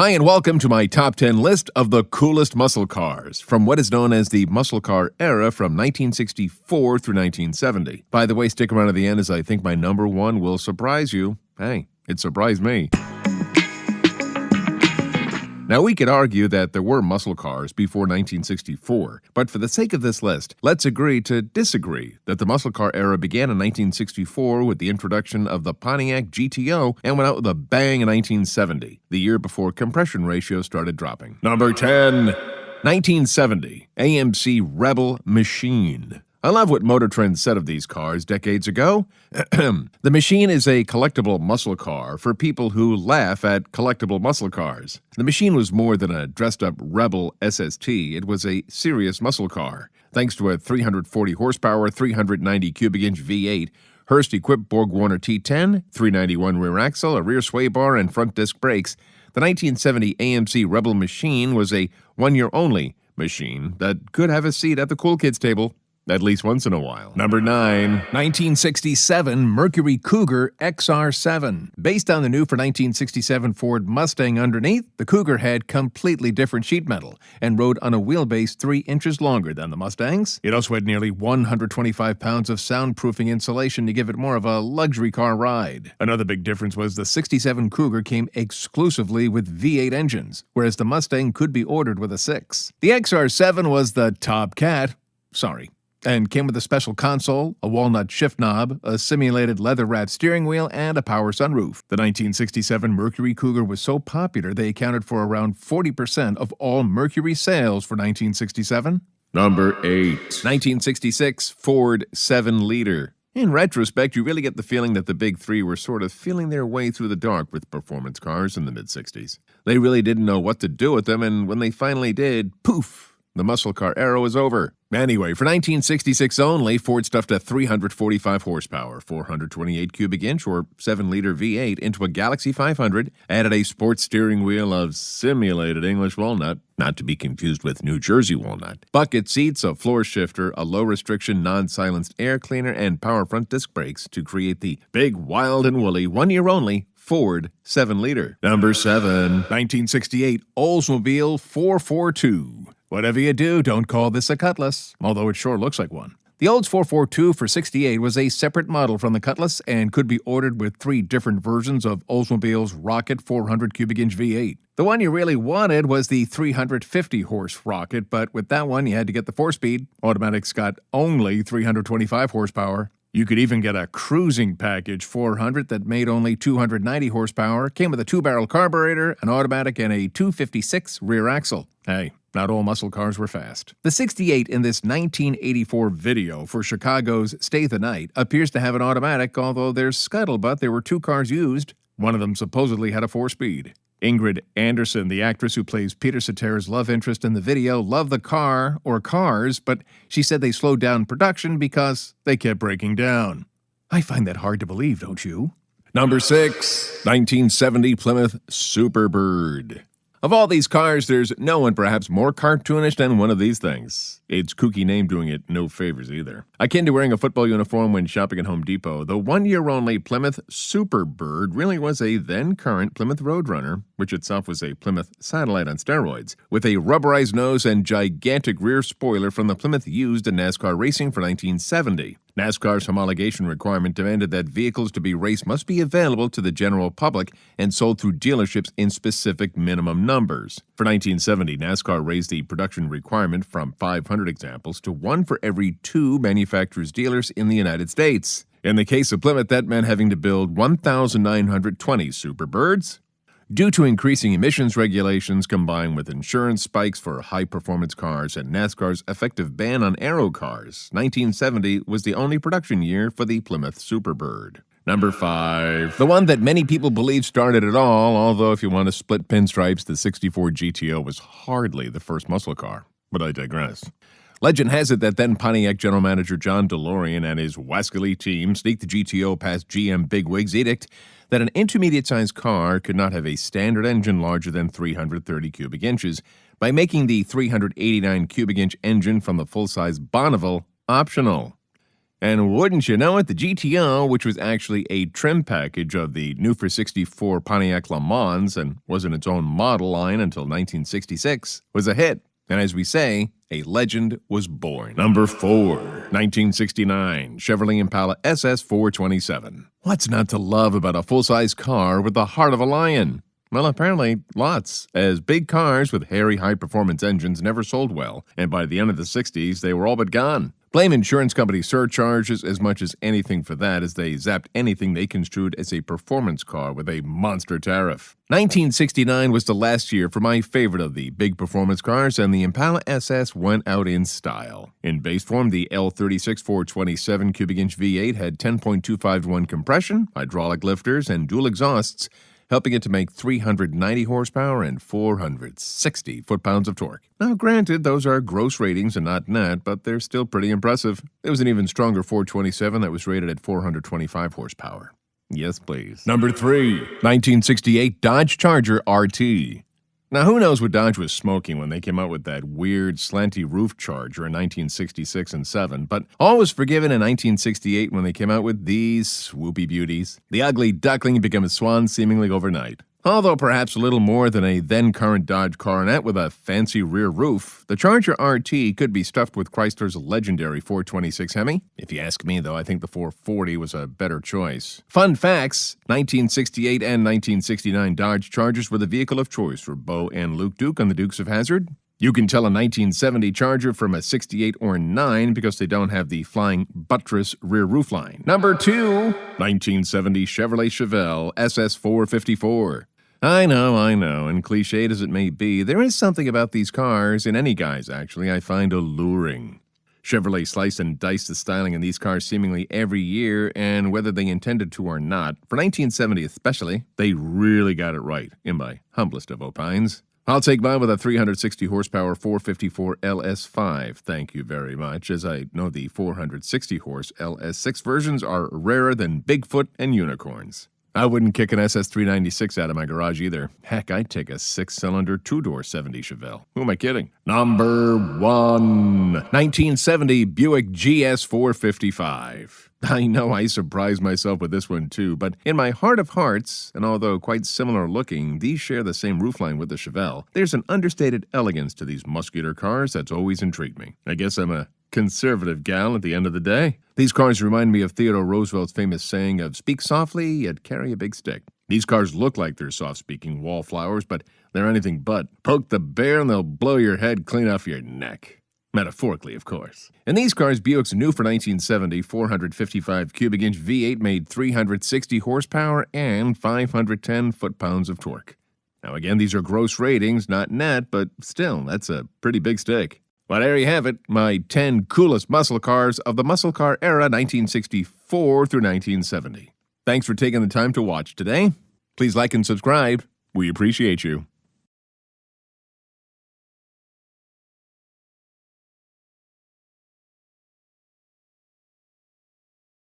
Hi, and welcome to my top 10 list of the coolest muscle cars from what is known as the muscle car era from 1964 through 1970. By the way, stick around to the end as I think my number one will surprise you. Hey, it surprised me. Now, we could argue that there were muscle cars before 1964, but for the sake of this list, let's agree to disagree that the muscle car era began in 1964 with the introduction of the Pontiac GTO and went out with a bang in 1970, the year before compression ratios started dropping. Number 10. 1970, AMC Rebel Machine. I love what Motor Trend said of these cars decades ago. The Machine is a collectible muscle car for people who laugh at collectible muscle cars. The Machine was more than a dressed-up Rebel SST. It was a serious muscle car. Thanks to a 340 horsepower, 390 cubic inch V8, Hurst-equipped Borg-Warner T10, 391 rear axle, a rear sway bar, and front disc brakes, the 1970 AMC Rebel Machine was a one-year-only machine that could have a seat at the cool kids table at least once in a while. Number 9. 1967 Mercury Cougar XR7. Based on the new for 1967 Ford Mustang underneath, the Cougar had completely different sheet metal and rode on a wheelbase 3 inches longer than the Mustangs. It also had nearly 125 pounds of soundproofing insulation to give it more of a luxury car ride. Another big difference was the 67 Cougar came exclusively with V8 engines, whereas the Mustang could be ordered with a 6. The XR7 was the top cat. Sorry. And came with a special console, a walnut shift knob, a simulated leather-wrapped steering wheel, and a power sunroof. The 1967 Mercury Cougar was so popular they accounted for around 40% of all Mercury sales for 1967. Number 8. 1966 Ford 7-liter. In retrospect, you really get the feeling that the big three were sort of feeling their way through the dark with performance cars in the mid-60s. They really didn't know what to do with them, and when they finally did, poof! The muscle car era was over. Anyway, for 1966 only, Ford stuffed a 345 horsepower, 428 cubic inch or 7-liter V8 into a Galaxie 500, added a sports steering wheel of simulated English walnut, not to be confused with New Jersey walnut, bucket seats, a floor shifter, a low-restriction non-silenced air cleaner, and power front disc brakes to create the big, wild, and woolly, one-year-only Ford 7-liter. Number 7. 1968 Oldsmobile 442. Whatever you do, don't call this a Cutlass, although it sure looks like one. The Olds 442 for 68 was a separate model from the Cutlass and could be ordered with 3 different versions of Oldsmobile's Rocket 400 cubic inch V8. The one you really wanted was the 350 horse Rocket, but with that one you had to get the 4-speed. Automatics got only 325 horsepower. You could even get a cruising package 400 that made only 290 horsepower, came with a 2-barrel carburetor, an automatic, and a 256 rear axle. Hey, not all muscle cars were fast. The 68 in this 1984 video for Chicago's Stay the Night appears to have an automatic, although there's scuttlebutt there were 2 cars used. One of them supposedly had a 4-speed. Ingrid Anderson, the actress who plays Peter Cetera's love interest in the video, loved the car, or cars, but she said they slowed down production because they kept breaking down. I find that hard to believe, don't you? Number 6. 1970 Plymouth Superbird. Of all these cars, there's no one perhaps more cartoonish than one of these things. Its kooky name doing it no favors either. Akin to wearing a football uniform when shopping at Home Depot, the one-year-only Plymouth Superbird really was a then-current Plymouth Roadrunner, which itself was a Plymouth Satellite on steroids, with a rubberized nose and gigantic rear spoiler from the Plymouth used in NASCAR racing for 1970. NASCAR's homologation requirement demanded that vehicles to be raced must be available to the general public and sold through dealerships in specific minimum numbers. For 1970, NASCAR raised the production requirement from 500 examples to 1 for every 2 manufacturers' dealers in the United States. In the case of Plymouth, that meant having to build 1,920 Superbirds. Due to increasing emissions regulations combined with insurance spikes for high-performance cars and NASCAR's effective ban on aero cars, 1970 was the only production year for the Plymouth Superbird. Number 5. The one that many people believe started it all, although if you want to split pinstripes, the 64 GTO was hardly the first muscle car. But I digress. Legend has it that then Pontiac general manager John DeLorean and his wascally team sneaked the GTO past GM bigwigs' edict that an intermediate-sized car could not have a standard engine larger than 330 cubic inches by making the 389 cubic inch engine from the full-size Bonneville optional. And wouldn't you know it, the GTO, which was actually a trim package of the new for 64 Pontiac Le Mans and wasn't its own model line until 1966, was a hit. And as we say, a legend was born. Number 4, 1969 Chevrolet Impala SS 427. What's not to love about a full-size car with the heart of a lion? Well, apparently lots, as big cars with hairy high-performance engines never sold well, and by the end of the 60s, they were all but gone. Blame insurance company surcharges as much as anything for that, as they zapped anything they construed as a performance car with a monster tariff. 1969 was the last year for my favorite of the big performance cars, and the Impala SS went out in style. In base form, the L36 427 cubic inch V8 had 10.251 compression, hydraulic lifters, and dual exhausts, helping it to make 390 horsepower and 460 foot-pounds of torque. Now, granted, those are gross ratings and not net, but they're still pretty impressive. There was an even stronger 427 that was rated at 425 horsepower. Yes, please. Number 3, 1968 Dodge Charger RT. Now, who knows what Dodge was smoking when they came out with that weird slanty roof Charger in 1966 and 7, but all was forgiven in 1968 when they came out with these swoopy beauties. The ugly duckling became a swan seemingly overnight. Although perhaps a little more than a then-current Dodge Coronet with a fancy rear roof, the Charger RT could be stuffed with Chrysler's legendary 426 Hemi. If you ask me, though, I think the 440 was a better choice. Fun facts: 1968 and 1969 Dodge Chargers were the vehicle of choice for Bo and Luke Duke on the Dukes of Hazzard. You can tell a 1970 Charger from a 68 or 9 because they don't have the flying buttress rear roofline. Number 2, 1970 Chevrolet Chevelle SS 454. I know, and cliched as it may be, there is something about these cars, in any guise actually, I find alluring. Chevrolet sliced and diced the styling in these cars seemingly every year, and whether they intended to or not, for 1970 especially, they really got it right, in my humblest of opines. I'll take mine with a 360 horsepower 454 LS5, thank you very much, as I know the 460 horse LS6 versions are rarer than Bigfoot and unicorns. I wouldn't kick an SS396 out of my garage either. Heck, I'd take a 6-cylinder 2-door 70 Chevelle. Who am I kidding? Number 1, 1970 Buick GS 455. I know I surprised myself with this one too, but in my heart of hearts, and although quite similar looking, these share the same roofline with the Chevelle, there's an understated elegance to these muscular cars that's always intrigued me. I guess I'm a conservative gal at the end of the day. These cars remind me of Theodore Roosevelt's famous saying of speak softly, yet carry a big stick. These cars look like they're soft-speaking wallflowers, but they're anything but. Poke the bear and they'll blow your head clean off your neck. Metaphorically, of course. In these cars, Buick's new for 1970 455 cubic inch V8 made 360 horsepower and 510 foot-pounds of torque. Now again, these are gross ratings, not net, but still, that's a pretty big stick. Well, there you have it, my 10 coolest muscle cars of the muscle car era 1964 through 1970. Thanks for taking the time to watch today. Please like and subscribe. We appreciate you.